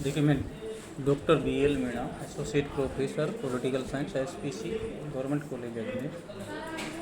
देखिए, मैं doctor BL Meena, associate professor political science, SPC, government college Ajmer.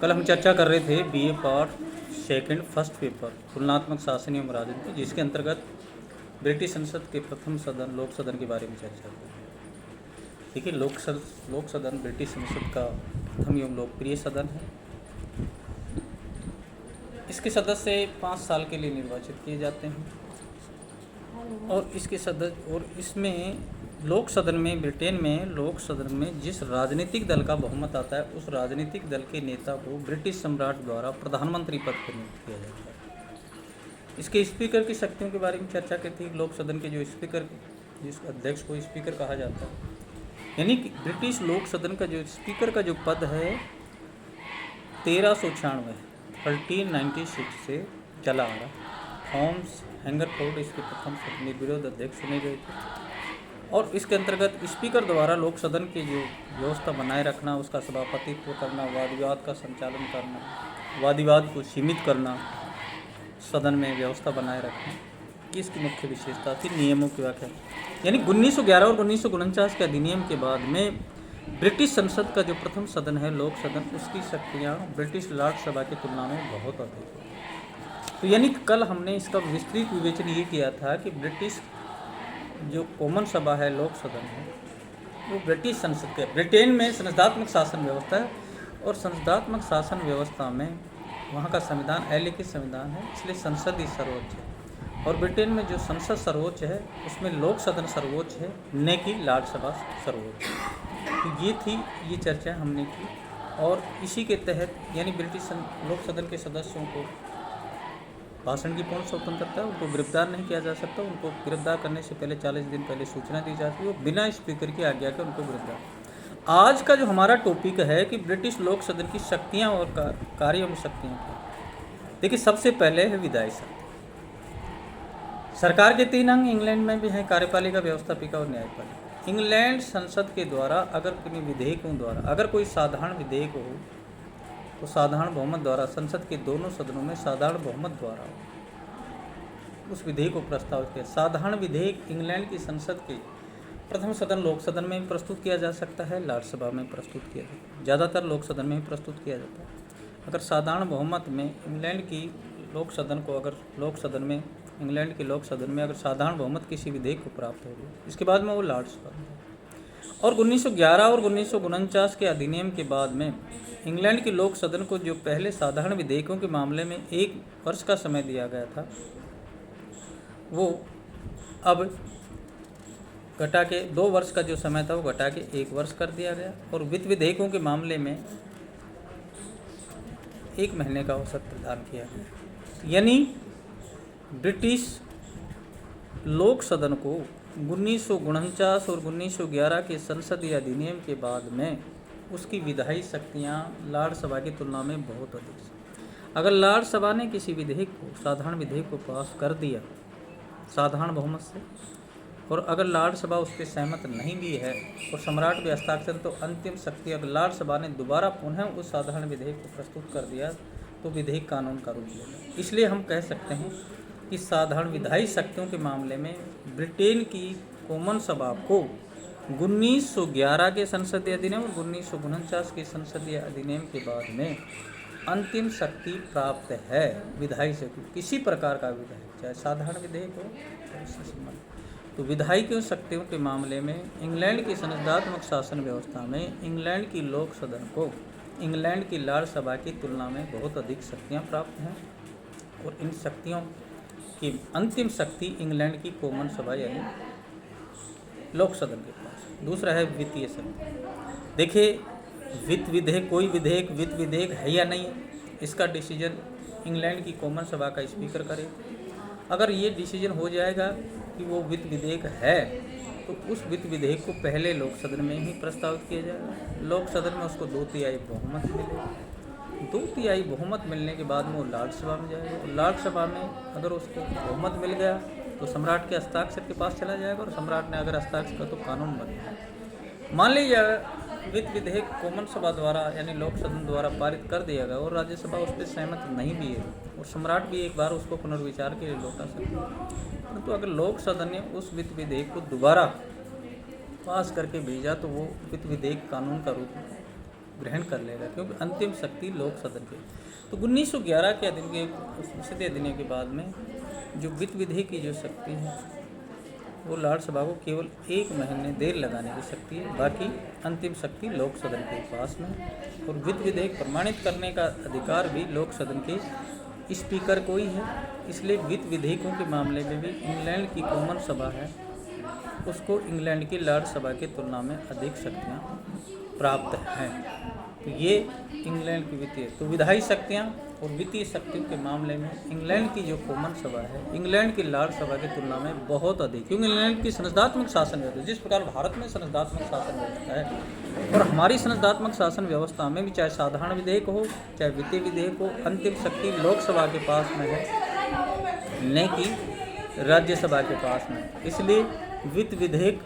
कल हम चर्चा कर रहे थे BA part second first paper तुलनात्मक शासन एवं राजनीति, जिसके अंतर्गत ब्रिटिश संसद के प्रथम सदन लोक सदन के बारे में चर्चा की। देखिए, लोक सदन ब्रिटिश संसद का प्रथम एवं लोकप्रिय सदन है। इसके सदस्य 5 साल के लिए निर्वाचित किए जाते हैं और इसमें लोक सदन में, ब्रिटेन में लोक सदन में जिस राजनीतिक दल का बहुमत आता है, उस राजनीतिक दल के नेता को ब्रिटिश सम्राट द्वारा प्रधानमंत्री पद पर नियुक्त किया जाता है। इसके स्पीकर की शक्तियों के बारे में चर्चा की थी। लोक सदन के जो स्पीकर, जिस अध्यक्ष को स्पीकर कहा जाता है, यानी कि ब्रिटिश लोक सदन का जो स्पीकर का जो पद है 1396 से चला आ रहा। थॉमस हैंगरफोर्ड इसके प्रथम निर्विरोध अध्यक्ष चुने गए थे और इसके अंतर्गत स्पीकर द्वारा लोक सदन की जो व्यवस्था बनाए रखना, उसका सभापतित्व करना, वाद विवाद का संचालन करना, वाद विवाद को सीमित करना, सदन में व्यवस्था बनाए रखना, ये इसकी मुख्य विशेषता थी। नियमों की व्याख्या, यानी 1911 और 1949 के अधिनियम के बाद में ब्रिटिश संसद का जो प्रथम सदन है लोक सदन, उसकी शक्तियाँ ब्रिटिश लॉर्ड सभा की तुलना में बहुत अधिक है। तो यानी कल हमने इसका विस्तृत विवेचन ये किया था कि ब्रिटिश जो कॉमन सभा है, लोक सदन है, वो ब्रिटिश संसद के, ब्रिटेन में संसदात्मक शासन व्यवस्था है और संसदात्मक शासन व्यवस्था में वहाँ का संविधान अलिखित संविधान है, इसलिए संसद ही सर्वोच्च है और ब्रिटेन में जो संसद सर्वोच्च है उसमें लोक सदन सर्वोच्च है, न कि लॉर्ड सभा सर्वोच्च है। तो ये थी, ये चर्चा हमने की और इसी के तहत यानी ब्रिटिश लोक सदन के सदस्यों को भाषण की पूर्ण स्वतंत्रता, उनको गिरफ्तार नहीं किया जा सकता, उनको गिरफ्तार करने से पहले 40 दिन पहले सूचना दी जाती है, बिना स्पीकर की आज्ञा के उनको गिरफ्तार। आज का जो हमारा टॉपिक है कि ब्रिटिश लोक सदन की शक्तियाँ और कार्य एवं शक्तियाँ क्या। देखिए, सबसे पहले है विधायी शक्ति। सरकार के 3 अंग इंग्लैंड में भी हैं, कार्यपालिका, व्यवस्थापिका और न्यायपालिका। इंग्लैंड संसद के द्वारा अगर किन्हीं विधेयकों द्वारा, अगर कोई साधारण विधेयक हो तो साधारण बहुमत द्वारा, संसद के दोनों सदनों में साधारण बहुमत द्वारा उस विधेयक को प्रस्तावित किया। साधारण विधेयक इंग्लैंड की संसद के प्रथम सदन लोक सदन में प्रस्तुत किया जा सकता है, लॉर्ड सभा में प्रस्तुत किया जाता है, ज़्यादातर लोक सदन में ही प्रस्तुत किया जाता है। अगर साधारण बहुमत में इंग्लैंड की लोक सदन को, अगर लोक सदन में, इंग्लैंड के लोक सदन में अगर साधारण बहुमत किसी विधेयक को प्राप्त हो गया, इसके बाद में वो लॉर्ड सभा में। और 1911 और 1949 के अधिनियम के बाद में इंग्लैंड के लोक सदन को जो पहले साधारण विधेयकों के मामले में 1 वर्ष का समय दिया गया था, वो अब घटा के 2 वर्ष का जो समय था वो घटा के 1 वर्ष कर दिया गया और वित्त विधेयकों के मामले में 1 महीने का अवसर प्रदान किया गया। यानी ब्रिटिश लोक सदन को 1949 और 1911 के संसदीय अधिनियम के बाद में उसकी विधायी शक्तियाँ लॉर्ड सभा की तुलना में बहुत अधिक है। अगर लॉर्ड सभा ने किसी विधेयक को, साधारण विधेयक को पास कर दिया साधारण बहुमत से, और अगर लॉर्ड सभा उस पर सहमत नहीं भी है और सम्राट भी हस्ताक्षर, तो अंतिम शक्ति, अगर लॉर्ड सभा ने दोबारा पुनः उस साधारण विधेयक को प्रस्तुत कर दिया तो विधेयक कानून का रूप लेगा। इसलिए हम कह सकते हैं कि साधारण विधायी शक्तियों के मामले में ब्रिटेन की कॉमन सभा को 1911 के संसदीय अधिनियम और 1949 के संसदीय अधिनियम के बाद में अंतिम शक्ति प्राप्त है। विधायी शक्ति किसी प्रकार का विधेयक, चाहे साधारण विधेयक हो तो उससे संबंधित। तो विधायी शक्तियों के मामले में इंग्लैंड की संसदात्मक शासन व्यवस्था में इंग्लैंड की लोक सदन को इंग्लैंड की लॉर्ड सभा की तुलना में बहुत अधिक शक्तियाँ प्राप्त हैं और इन शक्तियों की अंतिम शक्ति इंग्लैंड की कॉमन सभा यानी लोक सदन के पास। दूसरा है वित्तीय शक्ति। देखिए, वित्त विधेयक, कोई विधेयक वित्त विधेयक है या नहीं, इसका डिसीजन इंग्लैंड की कॉमन सभा का स्पीकर करे। अगर ये डिसीजन हो जाएगा कि वो वित्त विधेयक है तो उस वित्त विधेयक को पहले लोक सदन में ही प्रस्तावित किया जाएगा। लोक सदन में उसको 2/3 बहुमत मिलेगा। 2/3 बहुमत मिलने के बाद में वो लॉर्ड सभा में जाएगा। लॉर्ड सभा में अगर उसको बहुमत मिल गया तो सम्राट के हस्ताक्षर के पास चला जाएगा और सम्राट ने अगर हस्ताक्षर किया तो कानून बन जाएगा। मान लीजिए वित्त विधेयक कॉमन सभा द्वारा यानी लोक सदन द्वारा पारित कर दिया गया और राज्यसभा उस पर सहमत नहीं भी है और सम्राट भी एक बार उसको पुनर्विचार के लिए लौटा सकते हैं, परंतु अगर लोक सदन ने उस वित्त विधेयक को दोबारा पास करके भेजा तो वो वित्त विधेयक कानून का रूप ग्रहण कर लेगा, क्योंकि अंतिम शक्ति लोक सदन की। तो 1911 के संसदीय अधिनियम के बाद में जो वित्त विधेयक की जो शक्ति है वो राज्यसभा को केवल 1 महीने देर लगाने की शक्ति है, बाकी अंतिम शक्ति लोक सदन के पास में। और वित्त विधेयक प्रमाणित करने का अधिकार भी लोक सदन के स्पीकर को ही है। इसलिए वित्त विधेयकों के मामले में भी इंग्लैंड की कॉमन सभा है उसको इंग्लैंड की राज्यसभा की तुलना में अधिक शक्तियाँ प्राप्त हैं। तो ये इंग्लैंड की वित्तीय तो विधायी शक्तियाँ और वित्तीय शक्तियों के मामले में इंग्लैंड की जो कॉमन सभा है इंग्लैंड की राज्यसभा की तुलना में बहुत अधिक, क्योंकि इंग्लैंड की संसदात्मक शासन व्यवस्था जिस प्रकार भारत में संसदात्मक शासन व्यवस्था है और हमारी संसदात्मक शासन व्यवस्था में भी चाहे साधारण विधेयक हो चाहे वित्तीय विधेयक हो, अंतिम शक्ति लोकसभा के पास में है न कि राज्यसभा के पास में। इसलिए वित्त विधेयक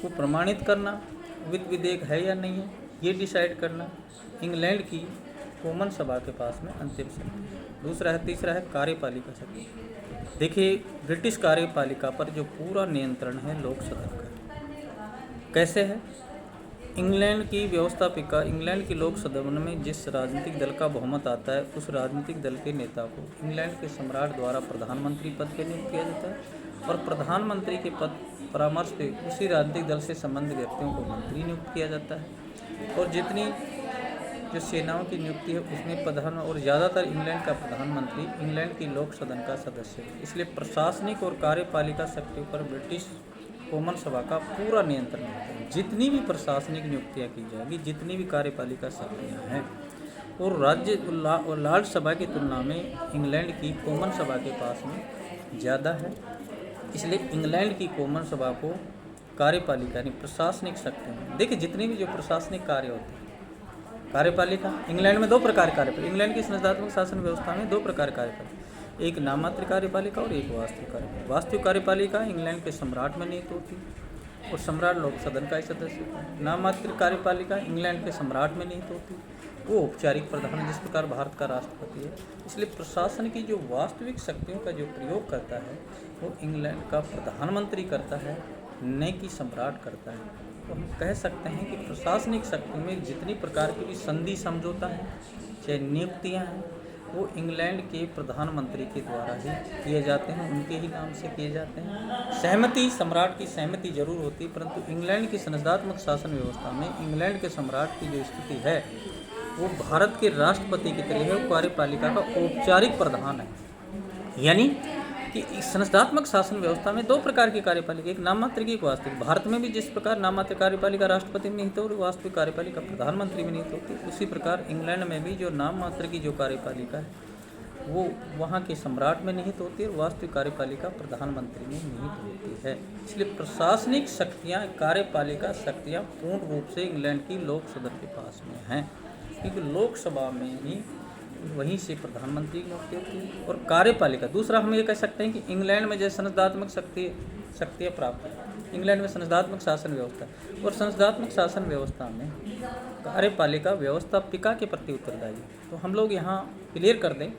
को प्रमाणित करना, वित्त विधेयक है या नहीं है ये डिसाइड करना इंग्लैंड की कॉमन सभा के पास में अंतिम शक्ति। दूसरा है, तीसरा है कार्यपालिका शक्ति। देखिए ब्रिटिश कार्यपालिका पर जो पूरा नियंत्रण है लोक सदन का कैसे है। इंग्लैंड की व्यवस्थापिका इंग्लैंड के लोक सदन में जिस राजनीतिक दल का बहुमत आता है उस राजनीतिक दल के नेता को इंग्लैंड के सम्राट द्वारा प्रधानमंत्री पद पर नियुक्त किया जाता है और प्रधानमंत्री के पद परामर्श पे उसी राजनीतिक दल से संबंधित व्यक्तियों को मंत्री नियुक्त किया जाता है। और जितनी जो सेनाओं की नियुक्ति है उसमें प्रधान और ज़्यादातर इंग्लैंड का प्रधानमंत्री इंग्लैंड की लोक सदन का सदस्य है। इसलिए प्रशासनिक और कार्यपालिका शक्तियों पर ब्रिटिश कॉमन सभा का पूरा नियंत्रण होता है। जितनी भी प्रशासनिक नियुक्तियाँ की जाएगी, जितनी भी कार्यपालिका शक्तियाँ हैं और राज्यसभा की तुलना में इंग्लैंड की कॉमन सभा के पास में ज़्यादा है। इसलिए इंग्लैंड की कॉमन सभा को कार्यपालिका यानी प्रशासनिक शक्तियाँ, देखिए जितने भी जो प्रशासनिक कार्य होते हैं कार्यपालिका इंग्लैंड में 2 प्रकार कार्यपालिका, इंग्लैंड की संसदात्मक शासन व्यवस्था में 2 प्रकार कार्यपालिका, एक नाममात्र कार्यपालिका और एक वास्तविक कार्यपालिका। वास्तविक कार्यपालिका इंग्लैंड के सम्राट में नियुक्त होती और सम्राट लोक सदन का ही सदस्य होता है। नाममात्र कार्यपालिका इंग्लैंड के सम्राट में नियुक्त होती, वो औपचारिक प्रधान जिस प्रकार भारत का राष्ट्रपति है। इसलिए प्रशासन की जो वास्तविक शक्तियों का जो प्रयोग करता है वो इंग्लैंड का प्रधानमंत्री करता है न कि सम्राट करता है। तो हम कह सकते हैं कि प्रशासनिक शक्ति में जितनी प्रकार की भी संधि समझौता है चाहे नियुक्तियाँ हैं वो इंग्लैंड के प्रधानमंत्री के द्वारा ही किए जाते हैं, उनके ही नाम से किए जाते हैं। सहमति सम्राट की सहमति जरूर होती है, परंतु इंग्लैंड की संसदात्मक शासन व्यवस्था में इंग्लैंड के सम्राट की जो स्थिति है वो भारत के राष्ट्रपति की तरह है, वो कार्यपालिका का औपचारिक प्रधान है। यानी कि संसदात्मक शासन व्यवस्था में 2 प्रकार की कार्यपालिका, एक नाममात्र की एक वास्तविक। भारत में भी जिस प्रकार नाममात्र कार्यपालिका राष्ट्रपति में निहित और वास्तविक कार्यपालिका प्रधानमंत्री में निहित होती है, उसी प्रकार इंग्लैंड में भी जो नाममात्र की जो कार्यपालिका है वो वहाँ के सम्राट में निहित होती है और वास्तविक कार्यपालिका प्रधानमंत्री में निहित होती है। इसलिए प्रशासनिक शक्तियाँ, कार्यपालिका शक्तियाँ पूर्ण रूप से इंग्लैंड की लोक सदन के पास में हैं, क्योंकि लोकसभा में ही वहीं से प्रधानमंत्री की नियुक्ति होती है। और कार्यपालिका दूसरा हम ये कह सकते हैं कि इंग्लैंड में जैसे संसदात्मक शक्तियाँ प्राप्त है, इंग्लैंड में संसदात्मक शासन व्यवस्था और संसदात्मक शासन व्यवस्था में कार्यपालिका व्यवस्थापिका के प्रति उत्तरदायी है। तो हम लोग यहाँ क्लियर कर दें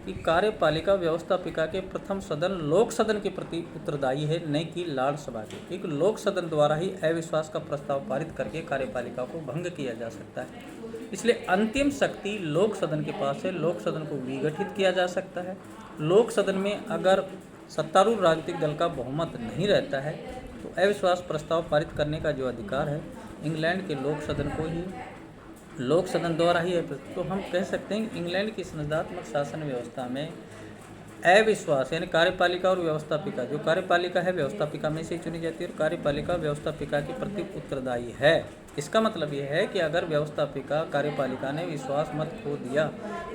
कि कार्यपालिका व्यवस्थापिका के प्रथम सदन लोक सदन के प्रति उत्तरदायी है न कि राज्यसभा के, क्योंकि लोक सदन द्वारा ही अविश्वास का प्रस्ताव पारित करके कार्यपालिका को भंग किया जा सकता है। इसलिए अंतिम शक्ति लोक सदन के पास है, लोक सदन को विघटित किया जा सकता है। लोक सदन में अगर सत्तारूढ़ राजनीतिक दल का बहुमत नहीं रहता है तो अविश्वास प्रस्ताव पारित करने का जो अधिकार है इंग्लैंड के लोक सदन को ही लोक सदन द्वारा ही है। तो हम कह सकते हैं कि इंग्लैंड की संसदात्मक शासन व्यवस्था में अविश्वास यानी कार्यपालिका और व्यवस्थापिका, जो कार्यपालिका है व्यवस्थापिका में से ही चुनी जाती है और कार्यपालिका व्यवस्थापिका के प्रति उत्तरदायी है। इसका मतलब यह है कि अगर व्यवस्थापिका कार्यपालिका ने विश्वास मत खो दिया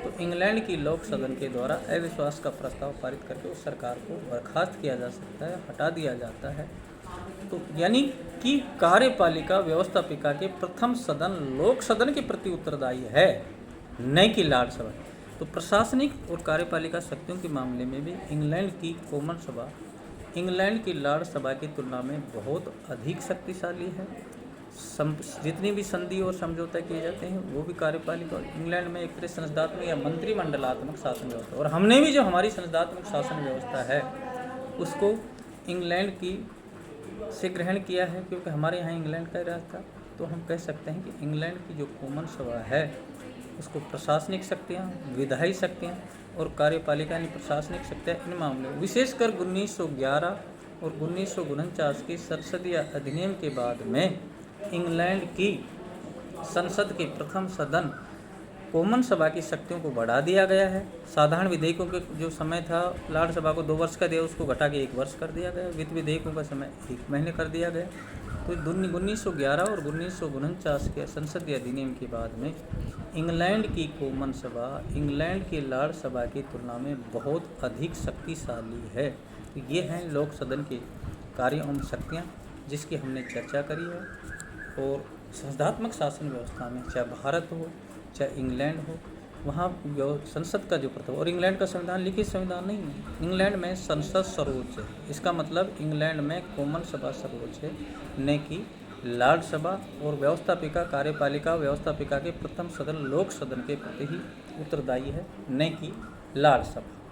तो इंग्लैंड की लोक सदन के द्वारा अविश्वास का प्रस्ताव पारित करके उस सरकार को बर्खास्त किया जा सकता है, हटा दिया जाता है। तो यानी कि कार्यपालिका व्यवस्थापिका के प्रथम सदन लोक सदन के प्रति उत्तरदायी है न कि राज्यसभा। तो प्रशासनिक और कार्यपालिका शक्तियों के मामले में भी इंग्लैंड की कॉमन सभा इंग्लैंड की लाड़ सभा की तुलना में बहुत अधिक शक्तिशाली है। जितनी भी संधि और समझौता किए जाते हैं वो भी कार्यपालिका, इंग्लैंड में एक तरह संसदात्मक या मंत्रिमंडलात्मक शासन व्यवस्था, और हमने भी जो हमारी संसदात्मक शासन व्यवस्था है उसको इंग्लैंड की से ग्रहण किया है, क्योंकि हमारे यहाँ इंग्लैंड का राज था। तो हम कह सकते हैं कि इंग्लैंड की जो कॉमन सभा है उसको प्रशासनिक शक्तियाँ, विधायी शक्तियाँ और कार्यपालिका यानी प्रशासनिक शक्तियाँ इन मामलों में विशेषकर 1911 और 1949 की संसदीय अधिनियम के बाद में इंग्लैंड की संसद के प्रथम सदन कॉमन सभा की शक्तियों को बढ़ा दिया गया है। साधारण विधेयकों के जो समय था लाड़ सभा को 2 वर्ष का दिया, उसको घटा के 1 वर्ष कर दिया गया। वित्त विधेयकों का समय 1 महीने कर दिया गया। तो 1911 और 1949 के संसदीय अधिनियम के बाद में इंग्लैंड की कॉमन सभा इंग्लैंड की लाड़ सभा की तुलना में बहुत अधिक शक्तिशाली है। तो ये हैं लोक सदन के कार्य एवं शक्तियाँ जिसकी हमने चर्चा करी है। और संसदात्मक शासन व्यवस्था में चाहे भारत हो चाहे इंग्लैंड हो, वहाँ संसद का जो प्रथम, और इंग्लैंड का संविधान लिखित संविधान नहीं है, इंग्लैंड में संसद सर्वोच्च है। इसका मतलब इंग्लैंड में कॉमन सभा सर्वोच्च है, न कि लाड़ सभा। और व्यवस्थापिका कार्यपालिका व्यवस्थापिका के प्रथम सदन लोक सदन के प्रति ही उत्तरदायी है, न कि लाड़ सभा।